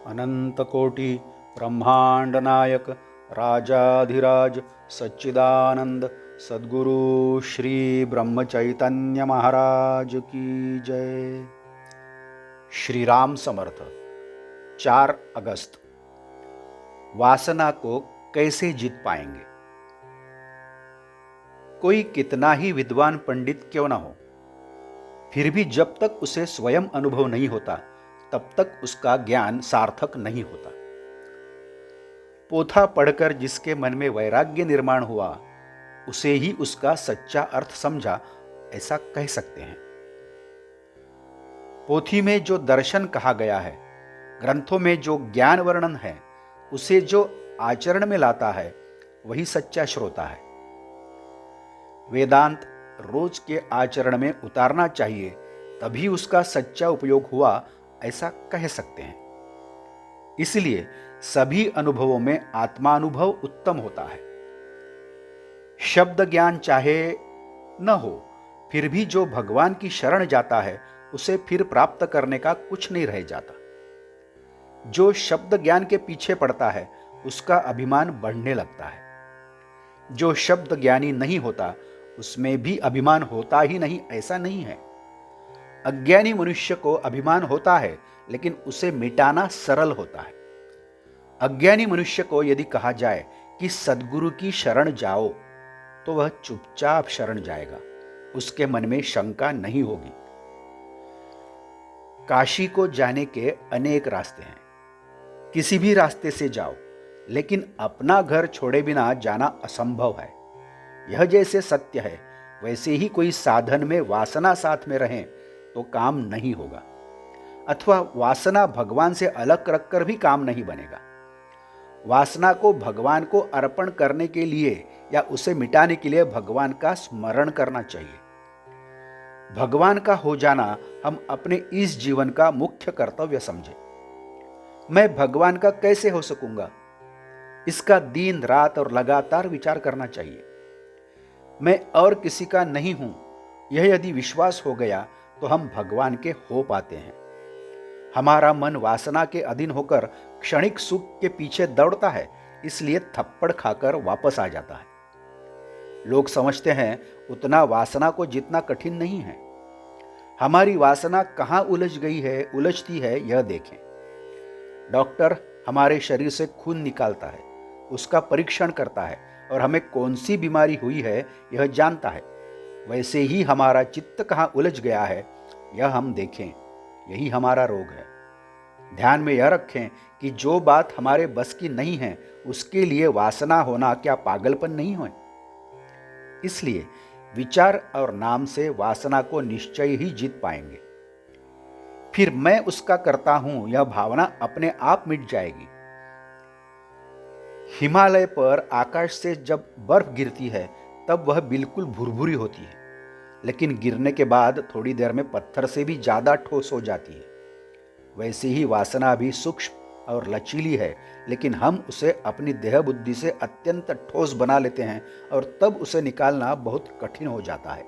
अनंतकोटि ब्रह्मांड नायक राजाधिराज सच्चिदानंद सद्गुरु श्री ब्रह्म चैतन्य महाराज की जय। श्री राम समर्थ। 4 अगस्त। वासना को कैसे जीत पाएंगे? कोई कितना ही विद्वान पंडित क्यों ना हो, फिर भी जब तक उसे स्वयं अनुभव नहीं होता तब तक उसका ज्ञान सार्थक नहीं होता। पोथा पढ़कर जिसके मन में वैराग्य निर्माण हुआ उसे ही उसका सच्चा अर्थ समझा, ऐसा कह सकते हैं। पोथी में जो दर्शन कहा गया है, ग्रंथों में जो ज्ञान वर्णन है, उसे जो आचरण में लाता है वही सच्चा श्रोता है। वेदांत रोज के आचरण में उतारना चाहिए, तभी उसका सच्चा उपयोग हुआ, ऐसा कह सकते हैं। इसलिए सभी अनुभवों में आत्मानुभव उत्तम होता है। शब्द ज्ञान चाहे न हो, फिर भी जो भगवान की शरण जाता है उसे फिर प्राप्त करने का कुछ नहीं रह जाता। जो शब्द ज्ञान के पीछे पड़ता है उसका अभिमान बढ़ने लगता है। जो शब्द ज्ञानी नहीं होता उसमें भी अभिमान होता ही नहीं, ऐसा नहीं है। अज्ञानी मनुष्य को अभिमान होता है, लेकिन उसे मिटाना सरल होता है। अज्ञानी मनुष्य को यदि कहा जाए कि सद्गुरु की शरण जाओ, तो वह चुपचाप शरण जाएगा, उसके मन में शंका नहीं होगी। काशी को जाने के अनेक रास्ते हैं, किसी भी रास्ते से जाओ, लेकिन अपना घर छोड़े बिना जाना असंभव है। यह जैसे सत्य है, वैसे ही कोई साधन में वासना साथ में रहे तो काम नहीं होगा, अथवा वासना भगवान से अलग रखकर भी काम नहीं बनेगा। वासना को भगवान को अर्पण करने के लिए या उसे मिटाने के लिए भगवान का स्मरण करना चाहिए। भगवान का हो जाना हम अपने इस जीवन का मुख्य कर्तव्य समझें। मैं भगवान का कैसे हो सकूंगा, इसका दिन रात और लगातार विचार करना चाहिए। मैं और किसी का नहीं हूं, यह यदि विश्वास हो गया तो हम भगवान के हो पाते हैं। हमारा मन वासना के अधीन होकर क्षणिक सुख के पीछे दौड़ता है, इसलिए थप्पड़ खाकर वापस आ जाता है। लोग समझते हैं उतना वासना को जितना कठिन नहीं है। हमारी वासना कहां उलझती है यह देखें। डॉक्टर हमारे शरीर से खून निकालता है, उसका परीक्षण करता है और हमें कौन सी बीमारी हुई है यह जानता है। वैसे ही हमारा चित्त कहां उलझ गया है यह हम देखें, यही हमारा रोग है। ध्यान में यह रखें कि जो बात हमारे बस की नहीं है उसके लिए वासना होना क्या पागलपन नहीं है। इसलिए विचार और नाम से वासना को निश्चय ही जीत पाएंगे। फिर मैं उसका करता हूं यह भावना अपने आप मिट जाएगी। हिमालय पर आकाश से जब बर्फ गिरती है तब वह बिल्कुल भुरभुरी होती है, लेकिन गिरने के बाद थोड़ी देर में पत्थर से भी ज्यादा ठोस हो जाती है। वैसे ही वासना भी सूक्ष्म और लचीली है, लेकिन हम उसे अपनी देह बुद्धि से अत्यंत ठोस बना लेते हैं और तब उसे निकालना बहुत कठिन हो जाता है।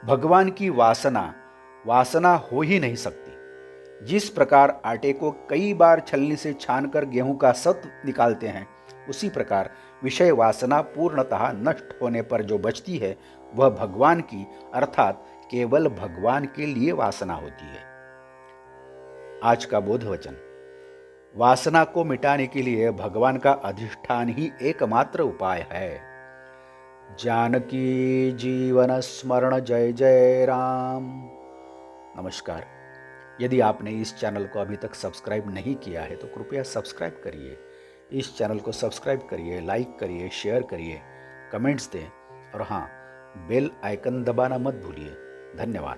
भगवान की वासना हो ही नहीं सकती। जिस प्रकार आटे को कई बार छलनी से छानकर गेहूं का सत्व निकालते हैं, उसी प्रकार विषय वासना पूर्णतः नष्ट होने पर जो बचती है वह भगवान की, अर्थात केवल भगवान के लिए वासना होती है। आज का बोध वचन। वासना को मिटाने के लिए भगवान का अधिष्ठान ही एकमात्र उपाय है। जानकी जीवन स्मरण जय जय राम। नमस्कार। यदि आपने इस चैनल को अभी तक सब्सक्राइब नहीं किया है तो कृपया सब्सक्राइब करिए। इस चैनल को सब्सक्राइब करिए, लाइक करिए, शेयर करिए, कमेंट्स दें और हाँ, बेल आइकन दबाना मत भूलिए। धन्यवाद।